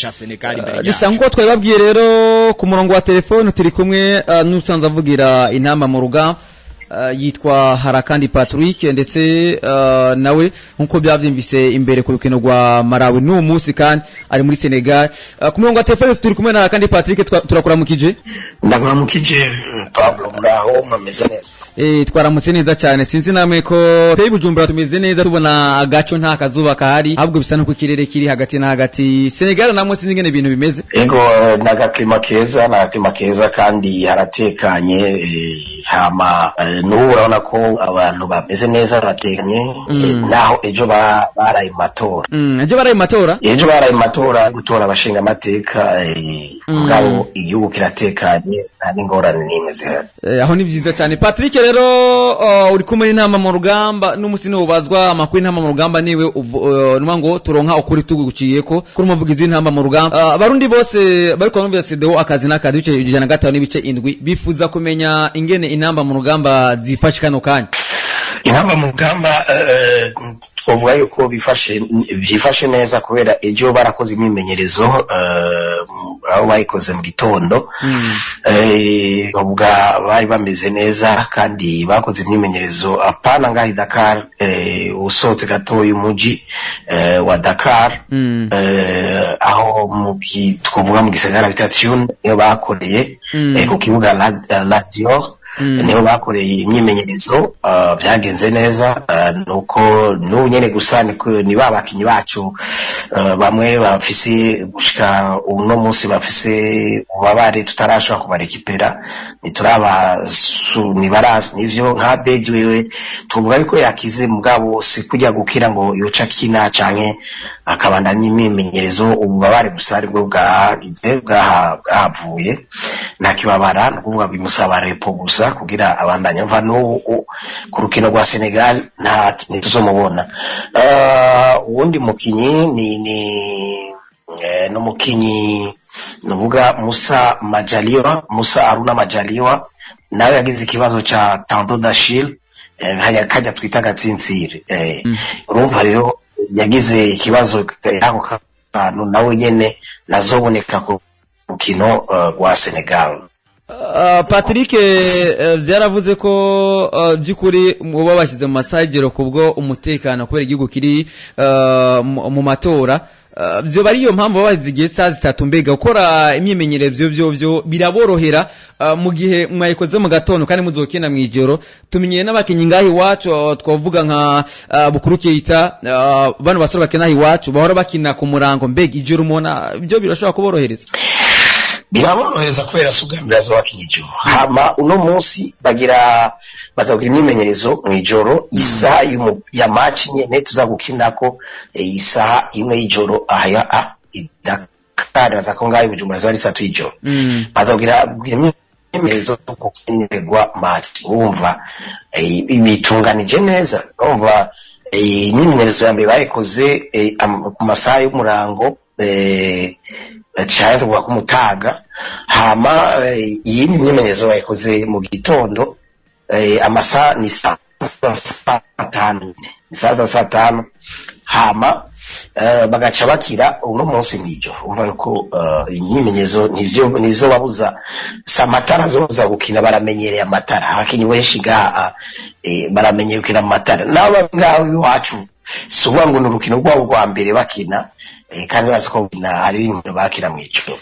ca Senegal imbere yacu. Dusa nko twababwiye rero ku murongo wa telefone turi kumwe n'usanze avugira intamba mu rugamba yitwa Harakandi Patrick ndetse nawe nkuko byavyimvise imbere ku rukino rwa Malawi n'uwo munsi kandi ari muri Senegal. Ku murongo wa telefone turi kumwe na Harakandi Patrick, turakuramukije. Ndakuramukije Pablo, muraho mumeze neza? Twaramutse neza cyane, sinzi namwe ko tei Bujumbura tumeze neza, tubona agaco nta kazuba kahari, ahubwo bisa no ku kirere kiri hagati na hagati. Senegal namwe sinzi ngene ibintu bimeze. Ego nagakima keza kandi haratekanye, hama n'ubu urabona ko abantu bameze neza batekanye, naho ejo baraye matora. Ejo baraye matora gutora abashinga amateka, ngabo igihugu kiratekanye nta n'ingorane n'imwe zihari. Aho ni vyiza cyane. Patrick rero uri kumwe n'intama mu rugamba n'umusi ubazwa amakuru y'intama mu rugamba niwe numa ngo turonka ukuri tuguciyeko kuri umuvugizi w'intama mu rugamba. Abarundi bose bari kwamubira CDO akazi n'akazi bice 105 n'ibice 7 bifuza kumenya ingene intamba mu rugamba zifashe kano kanya. Intamba mu rugamba twovuga yuko byifashe neza kubera ejo barakoze imyimenyerezo aho bayikoze mu gitondo, ubwa bari bameze neza kandi bakoze imyimenyerezo apana ngahi Dakar, usohotse gatoya umuji wa Dakar, aho twovuga mu gisagara bita Tune niyo bakoreye ku kibuga La Dior, niho bakoreye imyimenyerezo. Byagenze neza, nuko n'ubu nyene gusa ni babakinyi bacu bamwe bafise gushika uno munsi bafise ubabare tutarashobora kubarekipera, nibarazi nivyo nka Bedi wewe tuvuga yuko yakize mugabo si kujya gukira ngo yoca kina canke akabandanya imyimenyerezo. Ububabare gusa aribwo bwahavuye, nta kibabara n'ukuvuga bimusaba repo gusa kugira abandanya mva no ku rukino rwa Senegal ntituzomubona. Uwundi mukinyi ni n'umukinyi nuvuga Musa Aruna Majaliwa, nawe yagize ikibazo ca tendon d'Achille, kajya twita gatsintsiri. Urumva rero yagize ikibazo yako kantu nawe nyene nazoboneka ku rukino rwa Senegal. Patrick byaravuze ko byukuri muba bashyize mu masagero kubwo umutekano kubera igihugu kiri mu matora. Byo bari iyo mpamvu bazigiye saa 3 mbega gukora imyimenyerezo byo biraborohera mu gihe mwayikoze mu gatondo kandi muzokina mu ijoro. Tumenye n'abakinyi ngahi wacu twavuga nka Bukuru Keita, bano basore bakina iwacu bahora bakina ku murango, mbega ijoro umona byo birashobora kuborohereza? Biraborohereza kubera sugambira zo bakinyijo. Hama uno munsi bazagira imyimenyerezo mu ijoro, isaha ya match nyene tuzagukinako, isaha imwe y'ijoro ahaya Dakar bazako ngaho Bujumbura zo ari 3 y'ijoro. Bazagira imyimenyerezo kukinirwa match. Urumva ibitunganije neza. Urumva imyimenyerezo ya mbere bayikoze ku masaha y'umurango cyane tuvuga ko mutaga. Hama iyi myimenyerezo bayikoze mu gitondo, amasaha ni saa 5. Hama bagaca bakira uno munsi mwijoro. Umva ko imyimenyerezo nizo babuza samatara zoza gukina, baramenyereye amatara. Abakinyi benshi baramenyereye gukina amatara. Nabo ngaho iwacu suba ngo n'urukino rwabo rwa mbere bakina, kandi baziko ari ibintu bakira mwijoro.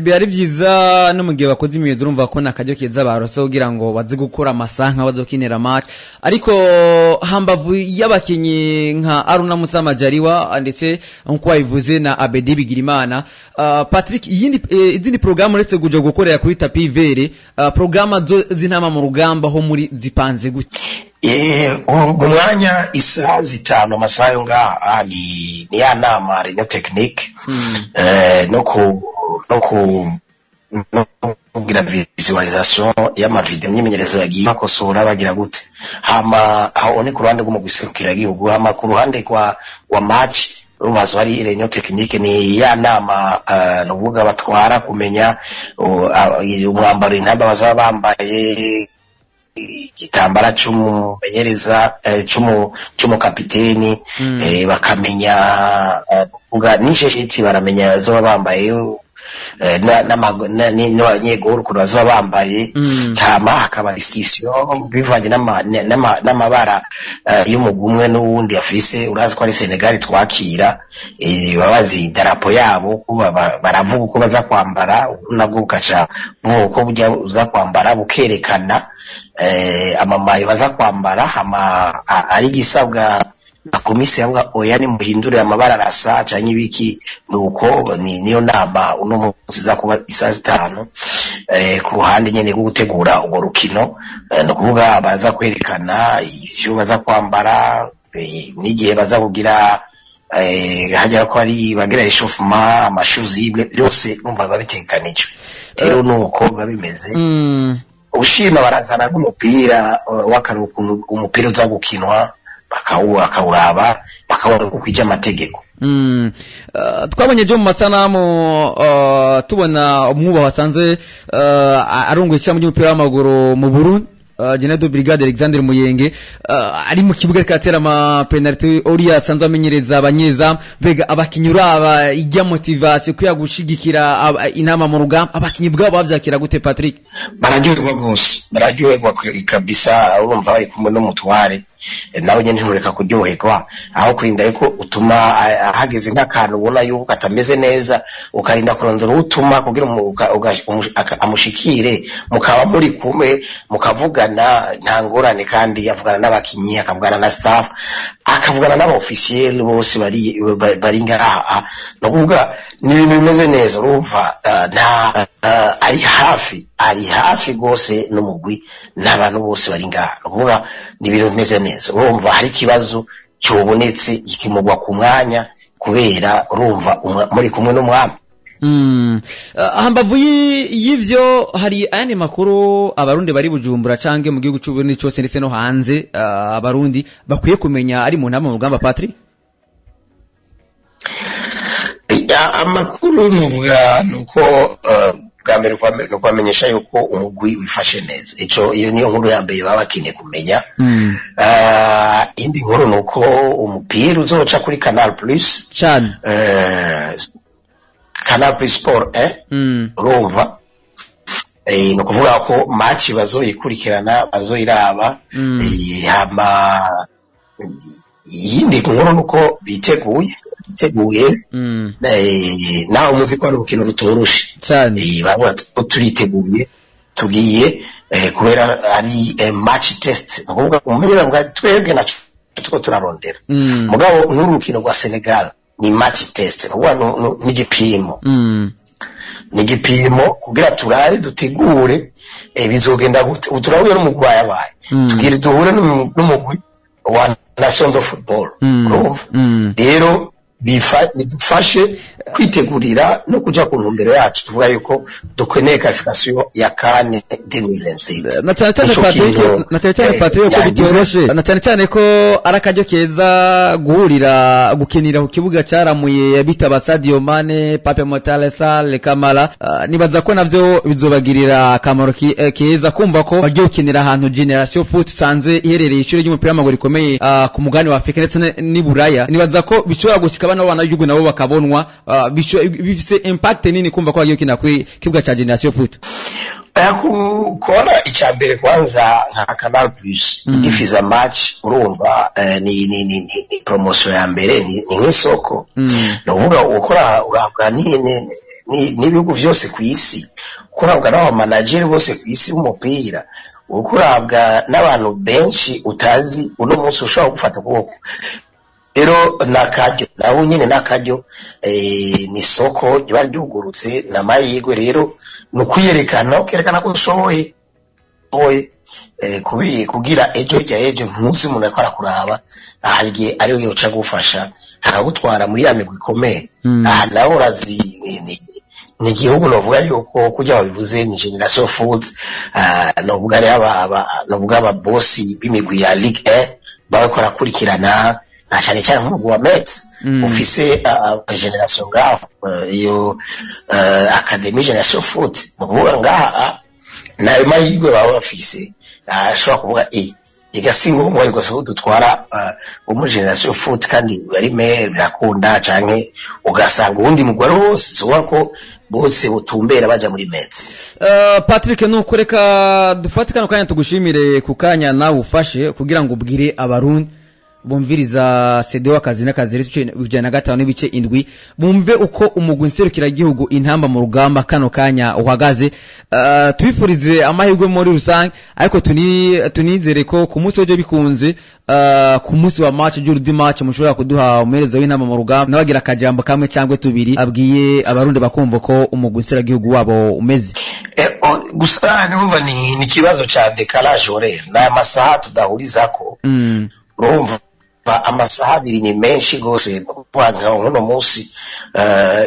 Byari byiza no mu gihe bakoze imyezo urumva ko nakajyo keza barose kugira ngo baze gukora amasanka bazokinira match. Ariko hambavu y'abakinyi nka Aruna Musa Majaliwa ndetse nko wabivuze na Abedi Bigirimana, Patrick izindi programme uretse kuja gukorera kuri tapi vere, programme z'intama mu rugamba ho muri zipanze gute? Umwanya isaha 5 amasaha yo ngaha ni ya nama Reunion Technique, no kugira visualisation y'amavideo imyimenyerezo yagiye bakosora bagira gute. Hama aho ni ku ruhande rw'umugwiserukira igihugu, hama ku ruhande wa match ubazo hari Reunion Technique ni ya nama nuvuga batwara kumenya umwambaro intamba bazaba bambaye, igitambara c'umumenyereza c'umukapiteni bakamenya kuvuga n'ishesheti baramenya zoba bambaye n'abanyeguru ukuntu bazoba bambaye hama hakaba discussion bivanye n'amabara y'umugumwe n'uwundi afise urazi ko ari Senegal twakira babazi idarapo yabo baravuga uko baza kwambara nabwo ukaca uko bujya uza kwambara bukerekana amamayo baza kwambara hama ari gisabwa akomisi yanga oya ni muhindure amabara arasa canke ibiki nuko niyo nama uno munsi za kuba isa 5 ku ruhande nyene rwo gutegura ubwo rukino no kuvuga baza kwerekana ivyo baza kwambara n'igihe baza kugira hajya ko ari bagira eshofuma amashuzi byose numva babitekanije rero nuko babimeze ushima barazana n'umupira w'akarukuntu umupira uza gukinwa bakawuraba bakabona uko kwija amategeko twabonye jo mu masanamu tubona umwuba wasanze arunguye cyangwa mu mupira w'amaguru mu Burundi General Brigade Alexander Muyenge ari mu kibuga katera ama penalty Oria sanzwe amenyereza abanyeza bega abakinyura ijya motivation kuya gushigikira inama mu rugamba abakinyi bwabo bavyakira gute Patrick bararyoherwa kabisa urumva bari kumwe n'umutware nawe nyene ntureka kuryoherwa aho kurinda yuko utuma hageze nk'akantu ubona yuko katameze neza ukarinda kurondera utuma kugira amushikire mukaba muri kumwe mukavugana nta ngorane kandi yavugana n'abakinyi akavugana na staff akavugana n'aba-officiel bose bari ngaha no kuvuga ni ibintu bimeze neza urumva ari hafi gose n'umugwi n'abantu bose bari ngaha no kuvuga ni ibintu bimeze neza urumva hari kibazo cyobonetse gikimugwa ku mwanya kubera urumva muri kumwe n'umwami ahambavu y'ivyo hari ayandi makuru abarundi bari Bujumbura canke mu gihugu cy'Uburundi cyose ndetse no hanze abarundi bakwiye kumenya ari mu ntama mu rugamba Patrick amakuru nuvuga nuko bwambere no kwamenyesha yuko umugwi wifashe neza iyo niyo nkuru ya mbere baba bakeneye kumenya indi nkuru nuko umupira uzoca kuri Canal Plus cyane Canal Plus Sport urumva no kuvuga ko match bazoyikurikirana bazoyiraba hama yindi nkuru nuko biteguye naho muziko ari urukino rutoroshe cyane baba turiteguye tugiye kubera ari match test ukuvuga umumenyera ngo twebwe naco tuko turarondera mugabo n'urukino rwa Senegal ni match test kuba n'igipimo kugira turabe dutegure bizogenda gute uturabuye n'umugwayi abaye tugire duhure n'umugwi wa National Football rero bidufashe kwitegurira no kuja ku ntumbero yacu tuvuga yuko dukeneye qualification ya CAN 2026 na cyane Patrick ko bitoroshe na cyane ko arakajyo keza guhurira gukinira ku kibuga cyaramuye bitaba Sadio Mane Pape Motale Sale Kamara nibaza ko navyo bizobagirira akamaro keza kumva ko bagiye gukinira ahantu Generation Foot sanze iherereye ishuri ry'umupira w'amaguru rikomeye ku mugani wa Afrika ndetse ni Buraya nibaza ko bishobora gushika n'abana y'ugu nabo bakabonwa bifise impact nini kumva ko bagiye gukina kuri kibuga ca Generation Foot kukora icyambere kwanza nka Canal Plus ifiza match urumva ni promotion ya mbere ni nk'isoko no vuga ukora urabwa n'ibihugu vyose ku isi kurabwa n'aba manager bose ku isi umupira ukurabwa n'abantu benshi utazi uno munsi ushobora gufata kuboko rero nakajyo naho nyine nakajyo ni soko ryari ryugurutse na mayigwe rero nukuyerekana ko ushoboye kugira ejo nkusi umuntu akora kuraba ahariye ari yo uca gufasha akagutwara muri ya migwi ikomeye naho urazi ni igihugu novuga yuko kujya babivuze ni Generation Foot novuga ari aba boss b'imigwi ya Ligue 1 bakora kurikirana cyane cyane nk'umugwi wa Metz ufise Generation ngaho iyo Academy Generation Foot muvuga ngaha nayo mayigwe baba bafise ashobora kuvuga igasingo ngo so dutwara mu generation foot kandi ari me birakunda canke ugasanga ubundi mugwaro wose so wako bose butumbera baja muri Metz. Patrick nuko reka dufatikana kanya tugushimire ku kanya nawe ufashe kugira ngo ubwire abarundi bumviriza CD w'akazi n'akazi bijana gatano n'ibice indwi bumve uko umugwi nserukira gihugu intamba mu rugamba kano kanya uhagaze. Tubifurize amahirwe muri rusange ariko tunizere ko ku munsi w'ejo bikunze ku munsi wa match jour du match mushobora kuduha umereza w'intamba mu rugamba nabagira akajambo kamwe cyangwa tubiri abwiye abarundi bakumva ko umugwi nserukira gihugu wabo umeze. Gusa numva ni kibazo cha décalage horaire na masaha tudahurizako. Urumva amasaha abiri ni menshi gose kwanga uno munsi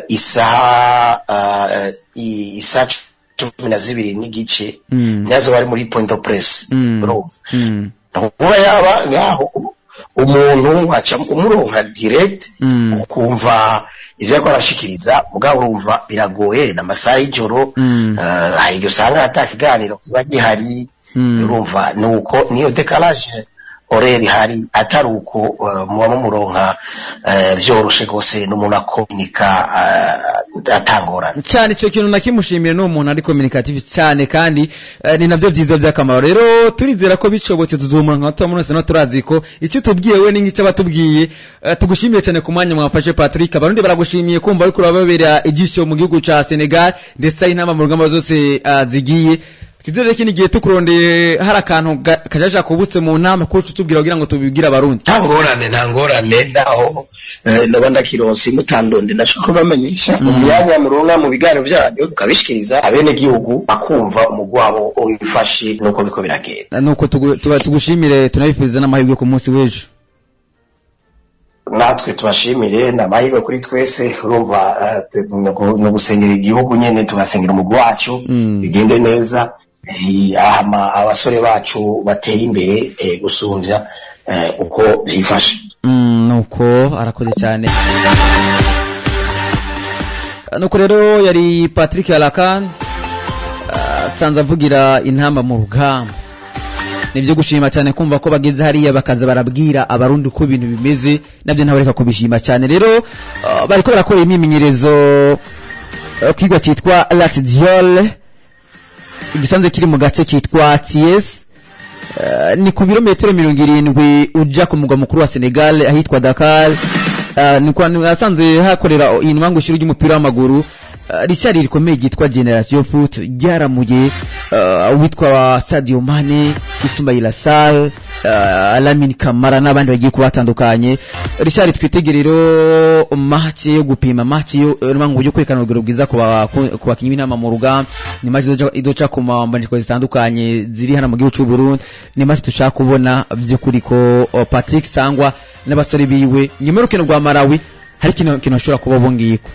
isaha 12 n'igice nyazo bari muri point of press. Urumva uba yaba ngaho umuntu aca umuronka direct ukumva ivyo arashikiriza mugabo urumva biragoye na masaha y'ijoro hari ryo sanga atakiganiro kiba gihari. Urumva nuko niyo décalage oreri hari ataruko muba muronka vyoroshe gose n'umuntu akomunika atangorana cyane. Cyo kintu nakimushimire no umuntu ari communicative cyane kandi ni navyo byiza by'akamaro. Rero turizera ko bicobotse tuzomura nka tumunose no turazi ko icyo tubwiye we n'ingice batubwiye. Tugushimiye cyane ku mwanya mwafashe Patrick. Abarundi baragushimiye kumva ariko urababera igisho mu gihugu ca Senegal ndetse intama mu rugamba zose zigiye. Kizere kini gihe tukurondeye hari akantu kajaja kubutse mu ntama ko tubwira kugira ngo tubibwira abarundi. Ntangorane ndaho ndabanda kironsi mutandonde ndashaka bamenyesha mu myanya muronka mu biganiro byanyu ukabishikiriza abene gihugu bakumva umugwabo ubifashe nuko biko biragenda. Nuko tugushimire tunabifuriza n'amahirwe ku munsi w'ejo. Natwe tubashimire n'amahirwe kuri twese. Urumva no gusengera igihugu nyene tubasengera umugwacu bigende neza. Abasore bacu bateye imbere gusumvya uko vyifashe. Nuko arakoze cyane. Nuko rero yari Patrick Alakan sanza avugira intamba mu rugamba. Nibyo gushima cyane kumva ko bageze hariya bakaza barabwira abarundi uko ibintu bimeze nabyo ntabareka kubishima cyane. Rero bariko barakora imimenyerezo kigwa cyitwa Lat Diol igisanze kiri mu gace kitwa Thiès ni ku birometero 70 uja ku mugwa mukuru wa Senegal ahitwa Dakar. Ni kwa nasanze hakorera inwangu shiri ry'umupira w'amaguru rishari rikomeye gitwa Generation Foot ryaramuye witwa Sadio Mane, Ismaila Sarr, Lamine Camara n'abandi bagiye kubatandukanye. Rishari twitegerero match yo gupima match yo nwangu yo kwerekana urugero bwiza ku bakinyi b'intama mu rugamba. Ni match idoca ku mambandiko zitandukanye ziri hano mu gihugu cy'u Burundi. Ni match tushaka kubona vy'ukuri ko Patrick Sangwa n'abasore biwe nyuma y'urukino rwa Malawi hari kino ashobora kuba bongiyeko.